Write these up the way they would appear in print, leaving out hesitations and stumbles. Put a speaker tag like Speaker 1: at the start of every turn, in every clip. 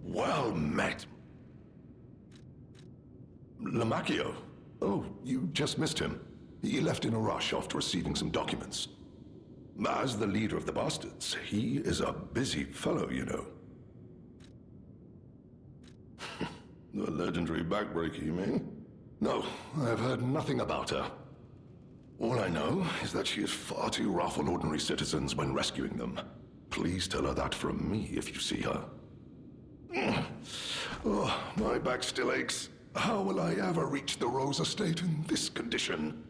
Speaker 1: Well met. Lamacchio. Oh, you just missed him. He left in a rush after receiving some documents. As the leader of the bastards, he is a busy fellow, you know. The legendary backbreaker, you mean? No, I've heard nothing about her. All I know is that she is far too rough on ordinary citizens when rescuing them. Please tell her that from me if you see her. Oh, my back still aches. How will I ever reach the Rose Estate in this condition?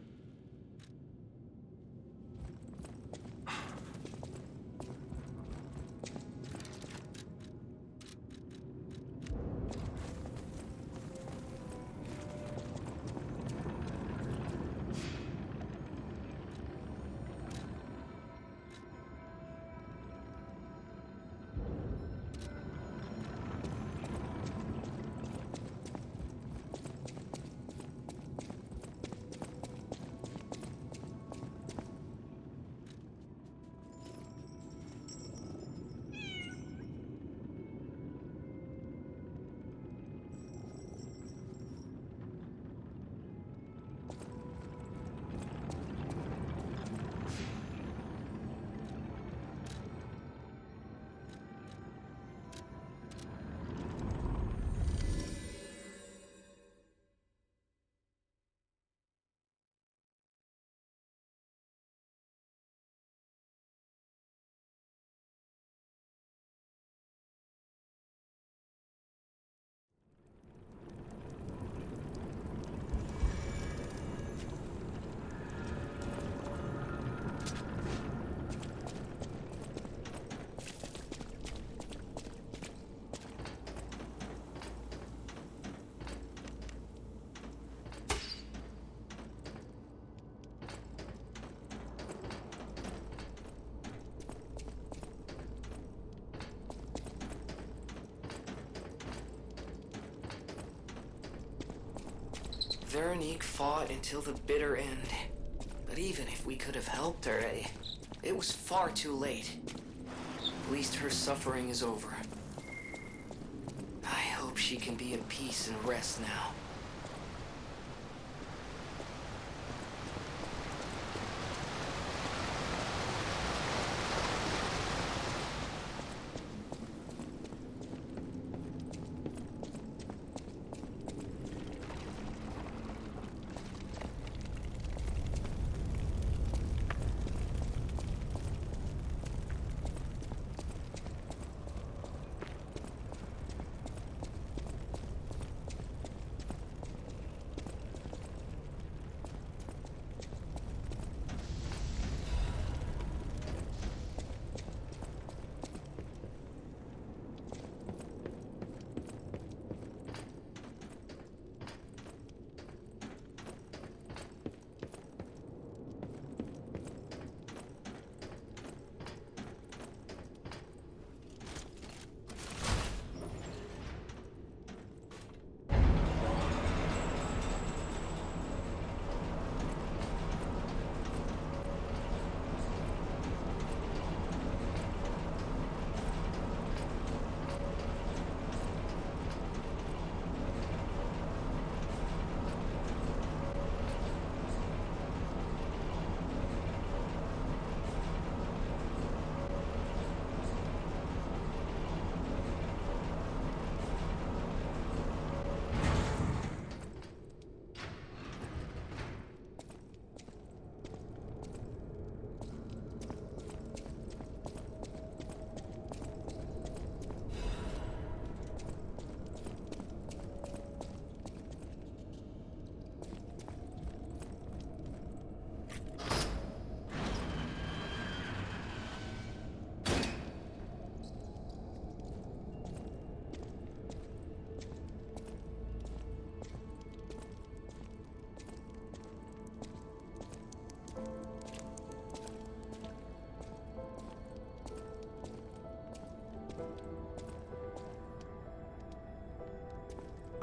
Speaker 2: Veronique fought until the bitter end. But even if we could have helped her, it was far too late. At least her suffering is over. I hope she can be at peace and rest now.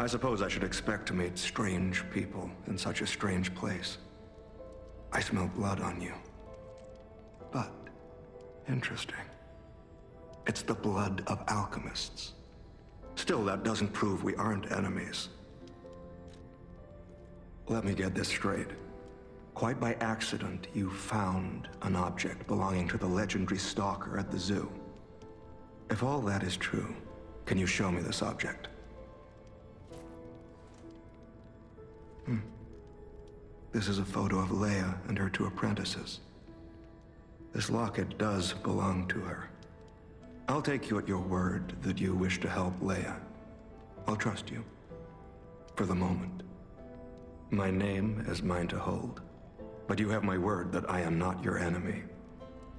Speaker 3: I suppose I should expect to meet strange people in such a strange place. I smell blood on you. But, interesting. It's the blood of alchemists. Still, that doesn't prove we aren't enemies. Let me get this straight. Quite by accident, you found an object belonging to the legendary stalker at the zoo. If all that is true, can you show me this object? This is a photo of Leia and her two apprentices. This locket does belong to her. I'll take you at your word that you wish to help Leia. I'll trust you. For the moment. My name is mine to hold. But you have my word that I am not your enemy,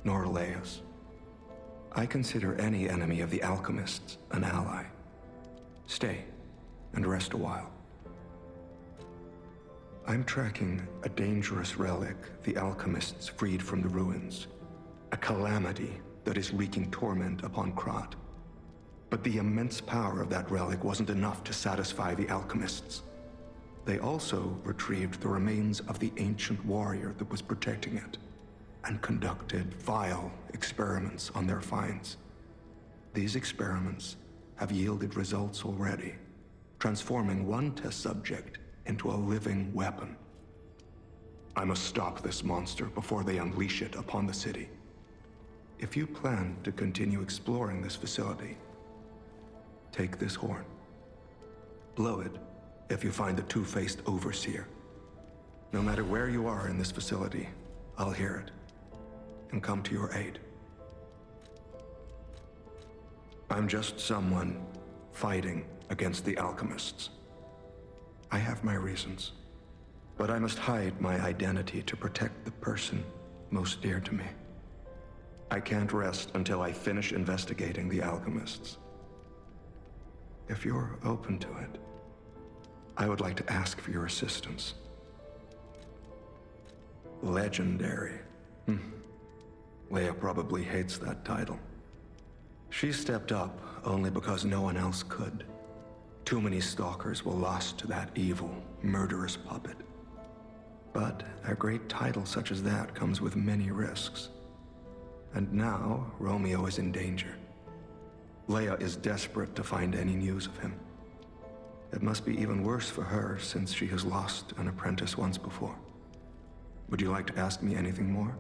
Speaker 3: nor Leia's. I consider any enemy of the alchemists an ally. Stay and rest a while. I'm tracking a dangerous relic the alchemists freed from the ruins. A calamity that is wreaking torment upon Krat. But the immense power of that relic wasn't enough to satisfy the alchemists. They also retrieved the remains of the ancient warrior that was protecting it, and conducted vile experiments on their finds. These experiments have yielded results already, transforming one test subject into a living weapon. I must stop this monster before they unleash it upon the city. If you plan to continue exploring this facility, take this horn. Blow it if you find the two-faced Overseer. No matter where you are in this facility, I'll hear it and come to your aid. I'm just someone fighting against the alchemists. I have my reasons, but I must hide my identity to protect the person most dear to me. I can't rest until I finish investigating the alchemists. If you're open to it, I would like to ask for your assistance. Legendary. Leia probably hates that title. She stepped up only because no one else could. Too many stalkers were lost to that evil, murderous puppet. But a great title such as that comes with many risks. And now, Romeo is in danger. Leia is desperate to find any news of him. It must be even worse for her since she has lost an apprentice once before. Would you like to ask me anything more?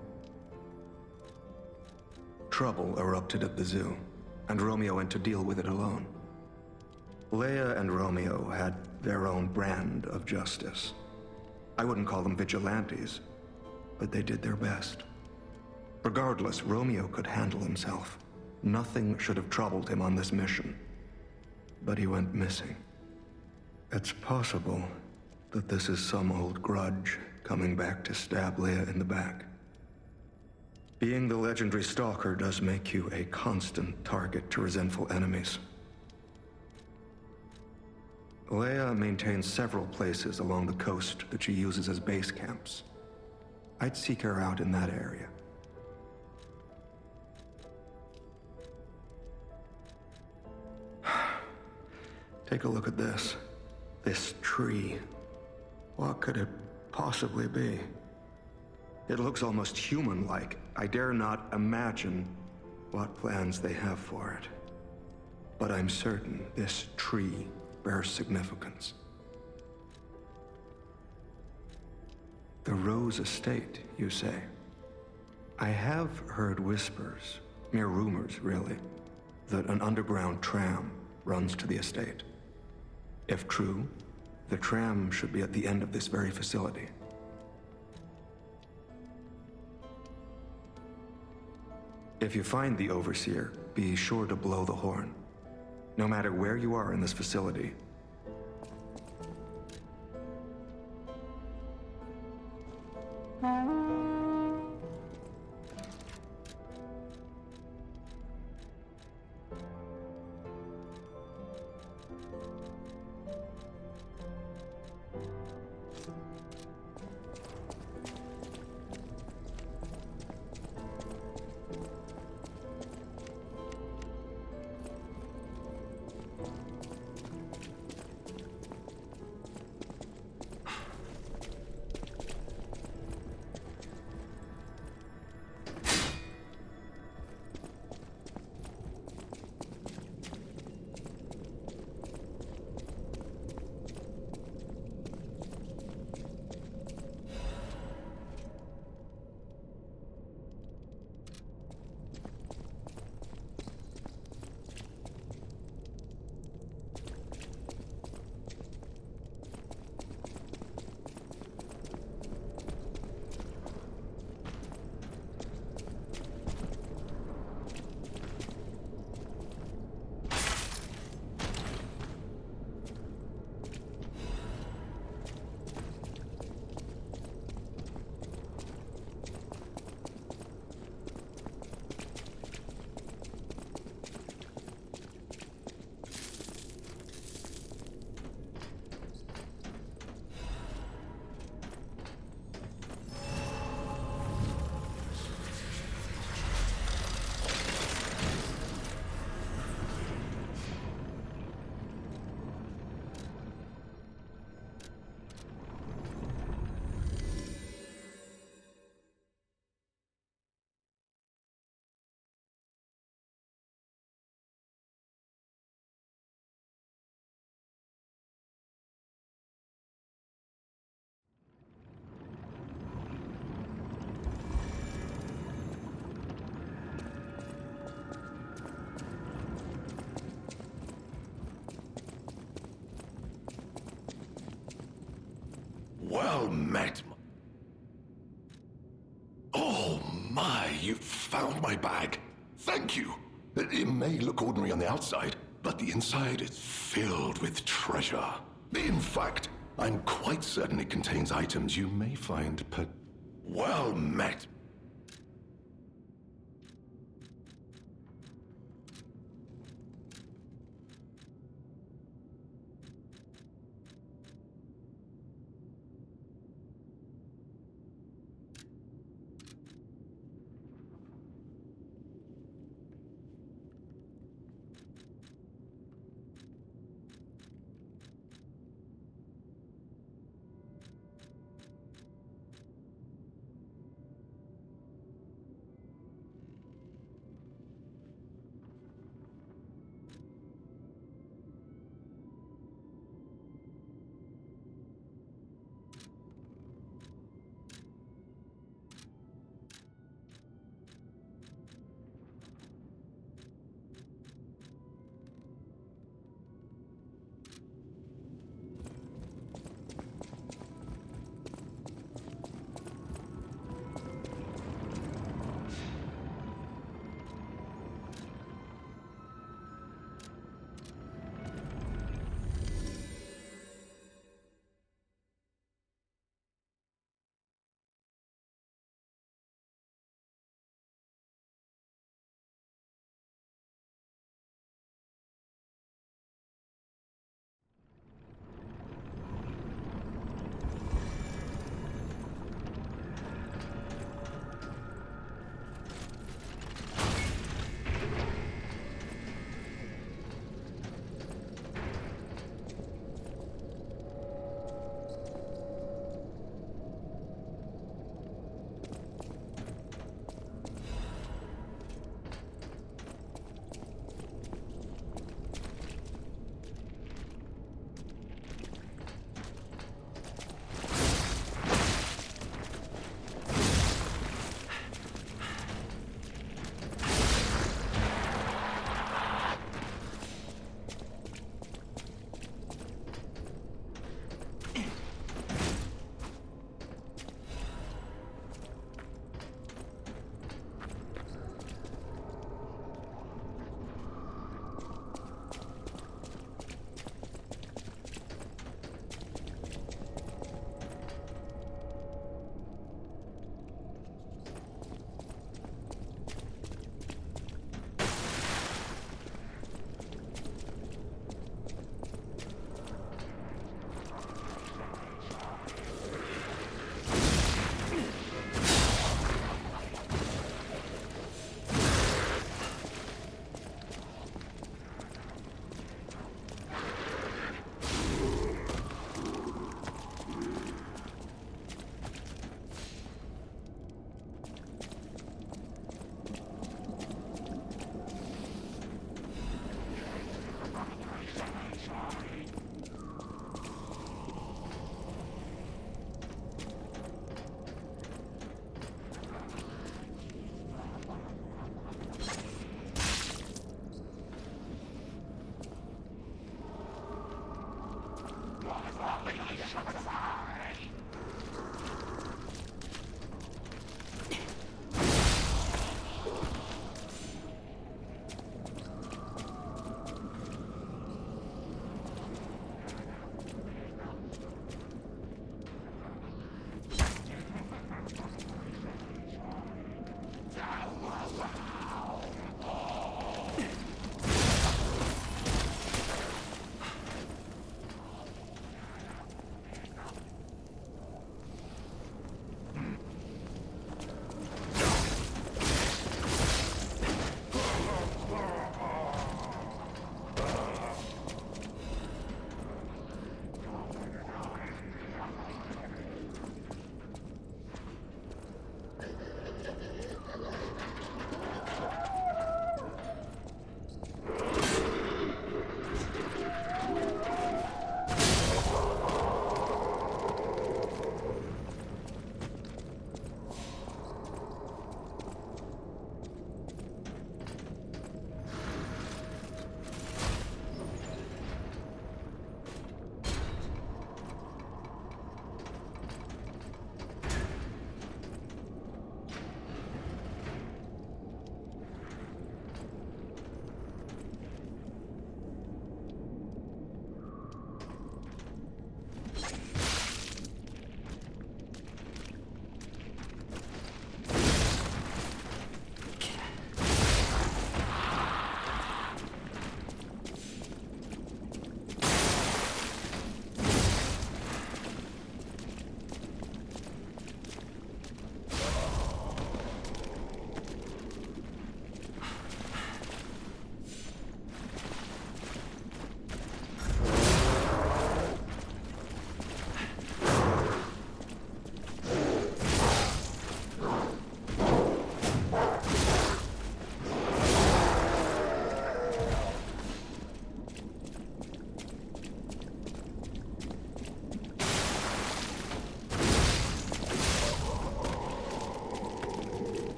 Speaker 3: Trouble erupted at the zoo, and Romeo went to deal with it alone. Leia and Romeo had their own brand of justice. I wouldn't call them vigilantes, but they did their best. Regardless, Romeo could handle himself. Nothing should have troubled him on this mission. But he went missing. It's possible that this is some old grudge coming back to stab Leia in the back. Being the legendary stalker does make you a constant target to resentful enemies. Leia maintains several places along the coast that she uses as base camps. I'd seek her out in that area. Take a look at this. This tree. What could it possibly be? It looks almost human-like. I dare not imagine what plans they have for it. But I'm certain this tree bears significance. The Rose Estate, you say? I have heard whispers, mere rumors really, that an underground tram runs to the estate. If true, the tram should be at the end of this very facility. If you find the Overseer, be sure to blow the horn. No matter where you are in this facility.
Speaker 1: Well met. Oh my, you found my bag. Thank you. It may look ordinary on the outside, but the inside is filled with treasure. In fact, I'm quite certain it contains items you may find well met.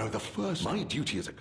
Speaker 1: know, the first... My duty as a...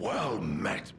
Speaker 1: Well met.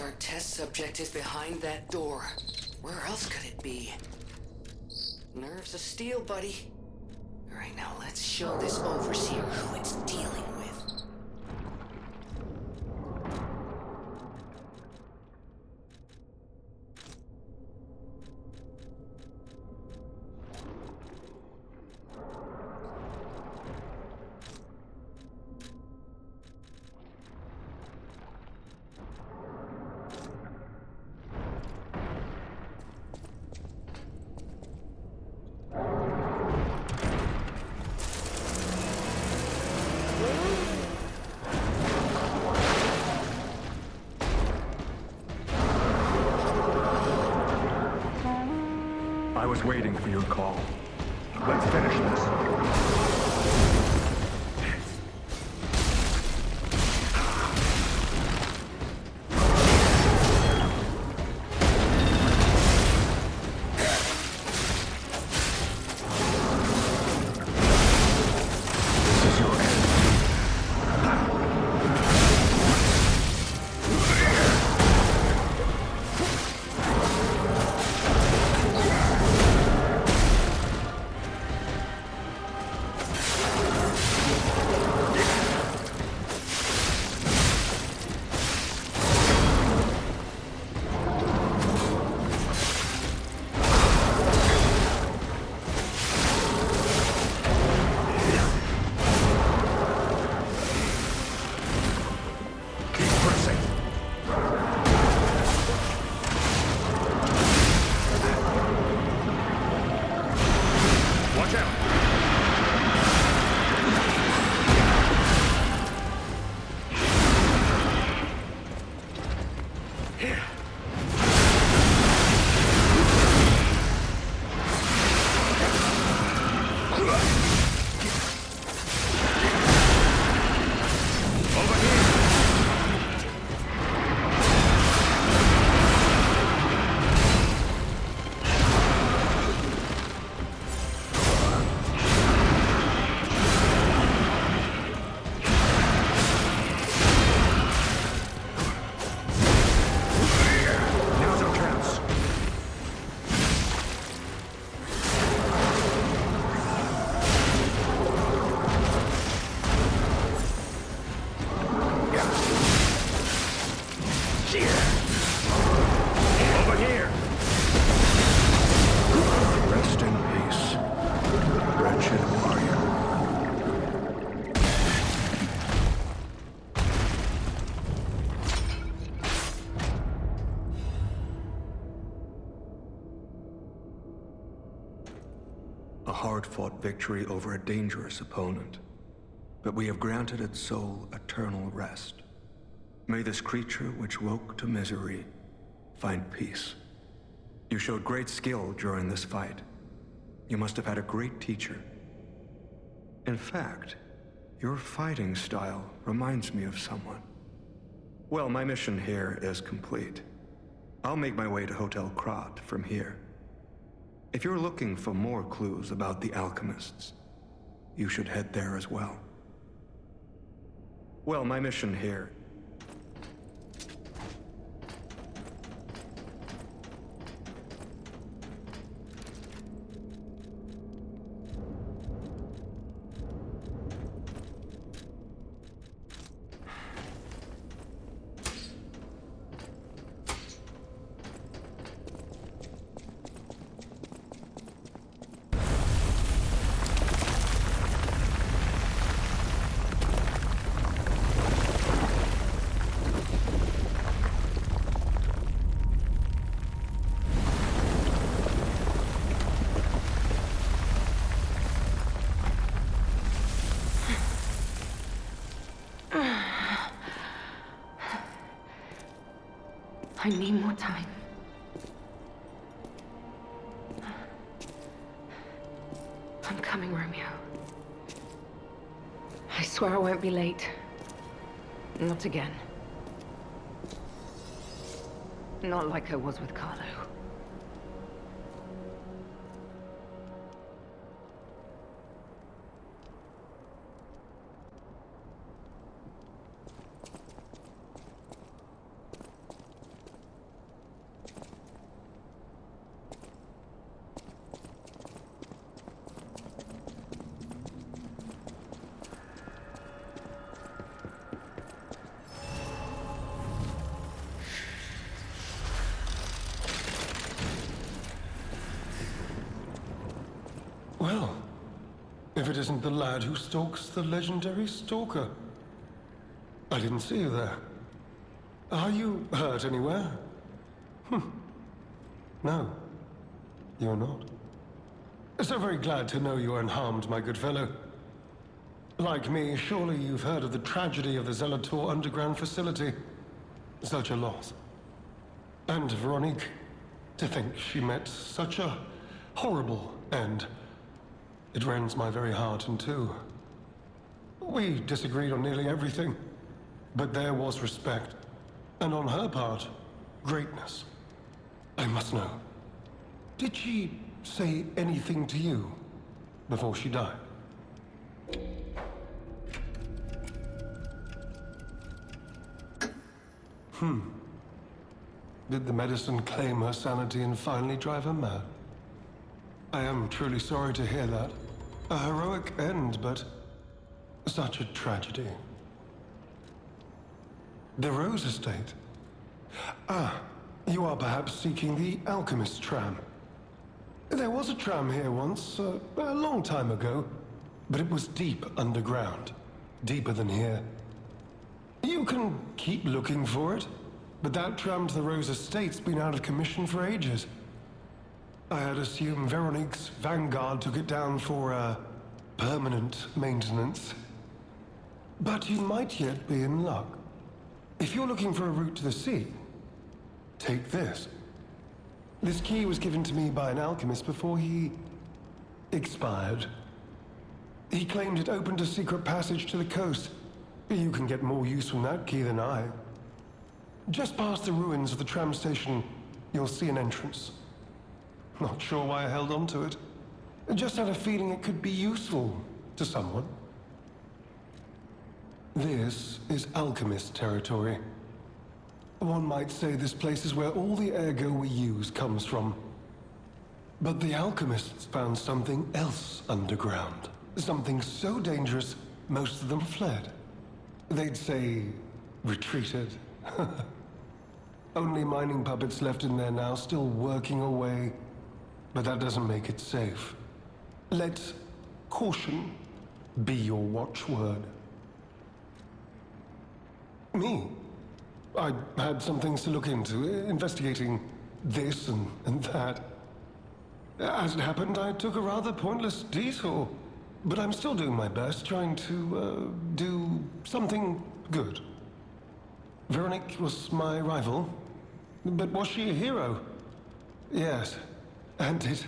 Speaker 2: like our test subject is behind that door. Where else could it be? Nerves of steel, buddy. Alright, now let's show this overseer who it's dealing with.
Speaker 3: I was waiting for your call. Let's finish this. This is your end. A hard-fought victory over a dangerous opponent. But we have granted its soul eternal rest. May this creature which woke to misery find peace. You showed great skill during this fight. You must have had a great teacher. In fact, your fighting style reminds me of someone. Well, my mission here is complete. I'll make my way to Hotel Krat from here. If you're looking for more clues about the alchemists, you should head there as well. Well, my mission here...
Speaker 4: I need more time. I'm coming, Romeo. I swear I won't be late. Not again. Not like I was with Carlo.
Speaker 5: If it isn't the lad who stalks the legendary stalker. I didn't see you there. Are you hurt anywhere? No, you're not. So very glad to know you are unharmed, my good fellow. Like me, surely you've heard of the tragedy of the Zelator underground facility. Such a loss. And Veronique, to think she met such a horrible end. It rends my very heart in two. We disagreed on nearly everything, but there was respect. And on her part, greatness. I must know. Did she say anything to you before she died? Did the medicine claim her sanity and finally drive her mad? I am truly sorry to hear that. A heroic end, but such a tragedy. The Rose Estate. Ah, you are perhaps seeking the Alchemist tram. There was a tram here once, a long time ago, but it was deep underground. Deeper than here. You can keep looking for it, but that tram to the Rose Estate's been out of commission for ages. I had assumed Veronique's Vanguard took it down for, permanent maintenance. But you might yet be in luck. If you're looking for a route to the sea, take this. This key was given to me by an alchemist before he expired. He claimed it opened a secret passage to the coast. You can get more use from that key than I. Just past the ruins of the tram station, you'll see an entrance. Not sure why I held on to it. I just had a feeling it could be useful to someone. This is alchemist territory. One might say this place is where all the ergo we use comes from. But the alchemists found something else underground. Something so dangerous, most of them fled. They'd say, retreated. Only mining puppets left in there now, still working away. But that doesn't make it safe. Let caution be your watchword. Me? I had some things to look into, investigating this and that. As it happened, I took a rather pointless detour. But I'm still doing my best, trying to, do something good. Veronique was my rival. But was she a hero? Yes. And did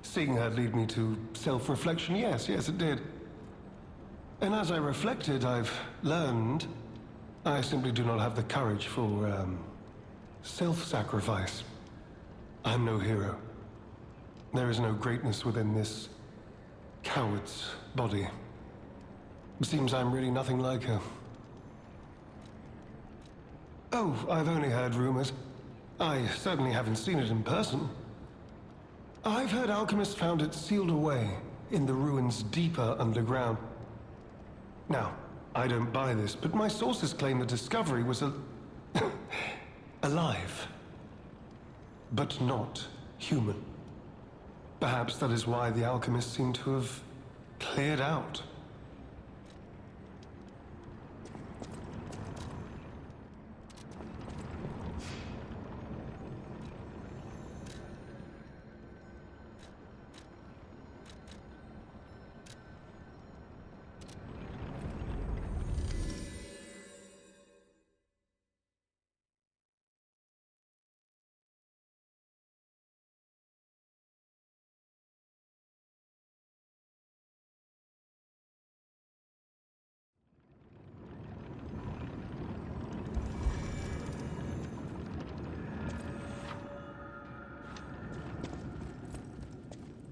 Speaker 5: seeing her lead me to self-reflection? Yes, it did. And as I reflected, I've learned I simply do not have the courage for, self-sacrifice. I'm no hero. There is no greatness within this coward's body. It seems I'm really nothing like her. Oh, I've only heard rumors. I certainly haven't seen it in person. I've heard alchemists found it sealed away in the ruins deeper underground. Now, I don't buy this, but my sources claim the discovery was alive, but not human. Perhaps that is why the alchemists seem to have cleared out.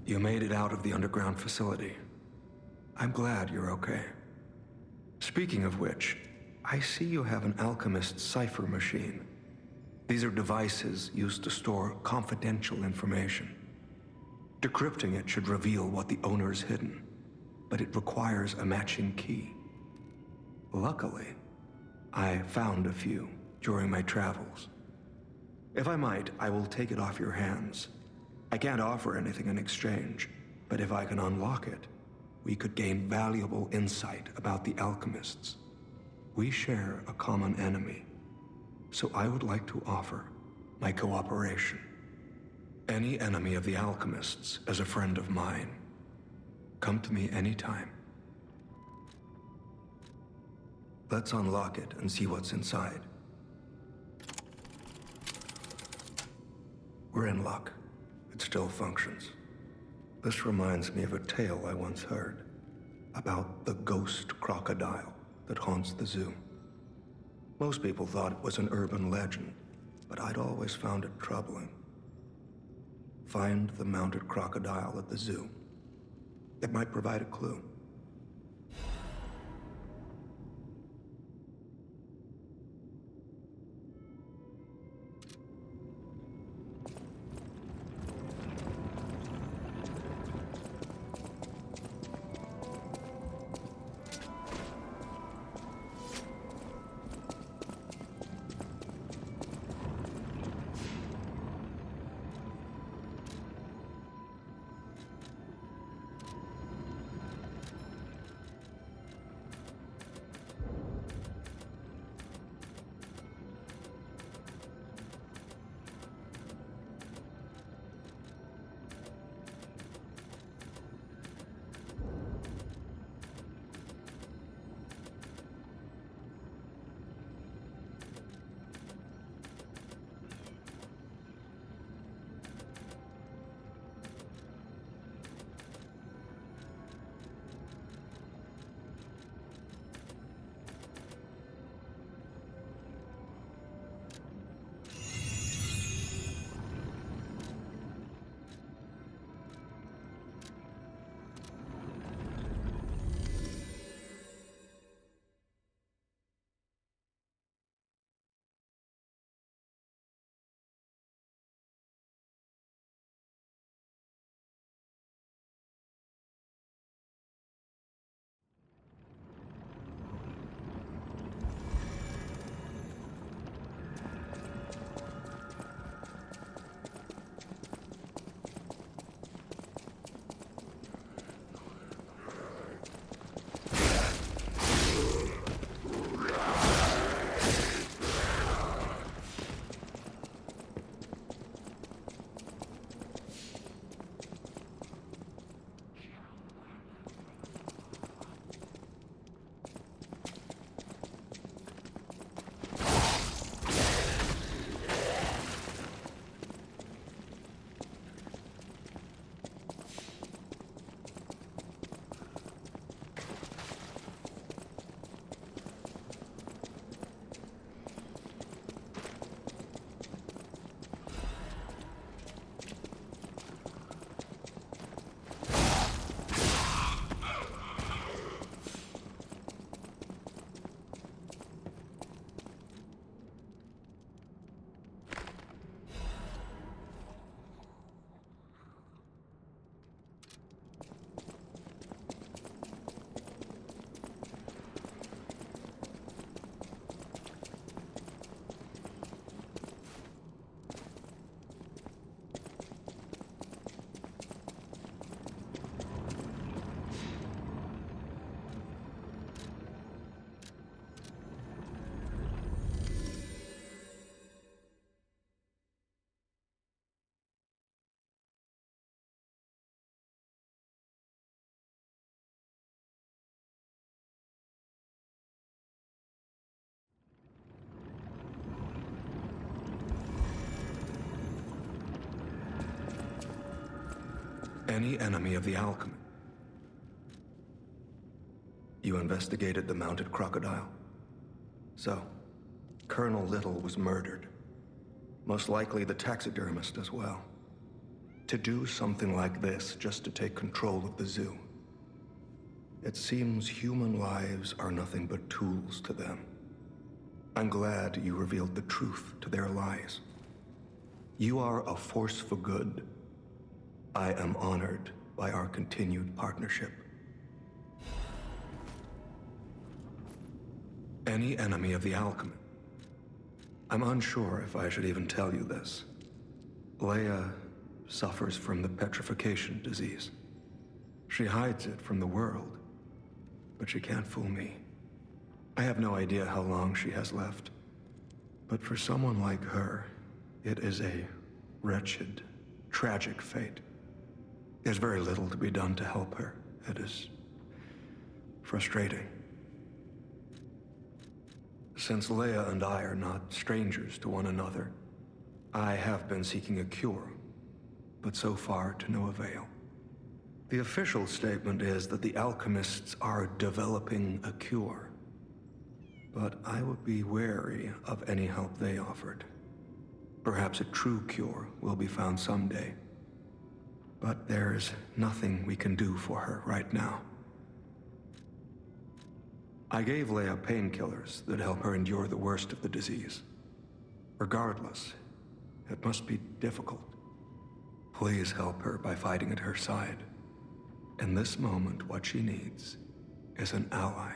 Speaker 3: You made it out of the underground facility. I'm glad you're okay. Speaking of which, I see you have an alchemist cipher machine. These are devices used to store confidential information. Decrypting it should reveal what the owner's hidden, but it requires a matching key. Luckily, I found a few during my travels. If I might, I will take it off your hands. I can't offer anything in exchange, but if I can unlock it, we could gain valuable insight about the alchemists. We share a common enemy, so I would like to offer my cooperation. Any enemy of the alchemists is a friend of mine. Come to me anytime. Let's unlock it and see what's inside. We're in luck. It still functions. This reminds me of a tale I once heard about the ghost crocodile that haunts the zoo. Most people thought it was an urban legend, but I'd always found it troubling. Find the mounted crocodile at the zoo. It might provide a clue. Any enemy of the alchemy. You investigated the mounted crocodile? So, Colonel Little was murdered. Most likely the taxidermist as well. To do something like this just to take control of the zoo. It seems human lives are nothing but tools to them. I'm glad you revealed the truth to their lies. You are a force for good. I am honored by our continued partnership. Any enemy of the alchemy. I'm unsure if I should even tell you this. Leia suffers from the petrification disease. She hides it from the world, but she can't fool me. I have no idea how long she has left, but for someone like her, it is a wretched, tragic fate. There's very little to be done to help her. It is frustrating. Since Leia and I are not strangers to one another, I have been seeking a cure, but so far to no avail. The official statement is that the alchemists are developing a cure, but I would be wary of any help they offered. Perhaps a true cure will be found someday, but there's nothing we can do for her right now. I gave Leia painkillers that help her endure the worst of the disease. Regardless, it must be difficult. Please help her by fighting at her side. In this moment, what she needs is an ally.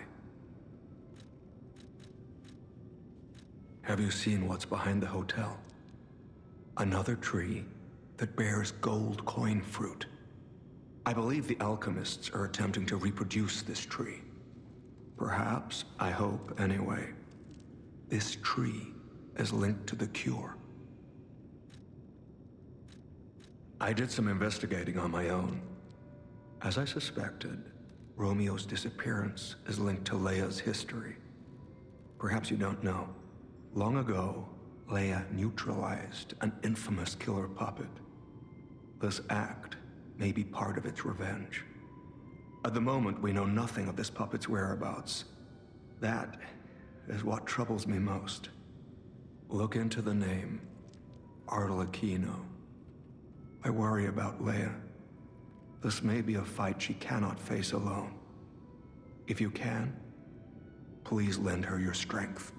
Speaker 3: Have you seen what's behind the hotel? Another tree that bears gold coin fruit. I believe the alchemists are attempting to reproduce this tree. Perhaps, I hope anyway, this tree is linked to the cure. I did some investigating on my own. As I suspected, Romeo's disappearance is linked to Leia's history. Perhaps you don't know. Long ago, Leia neutralized an infamous killer puppet. This act may be part of its revenge. At the moment, we know nothing of this puppet's whereabouts. That is what troubles me most. Look into the name, Arlecchino. I worry about Leia. This may be a fight she cannot face alone. If you can, please lend her your strength.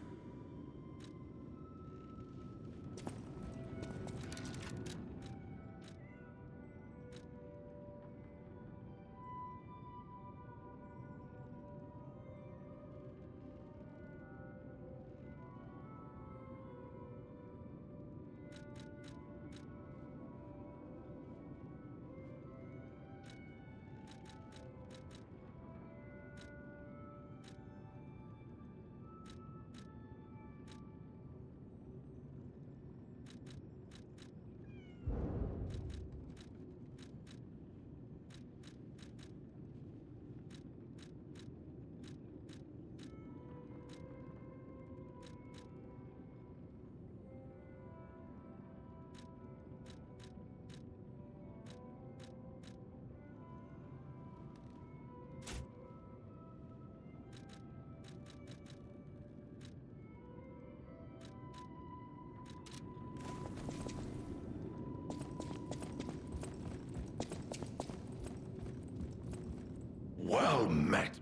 Speaker 1: Well met,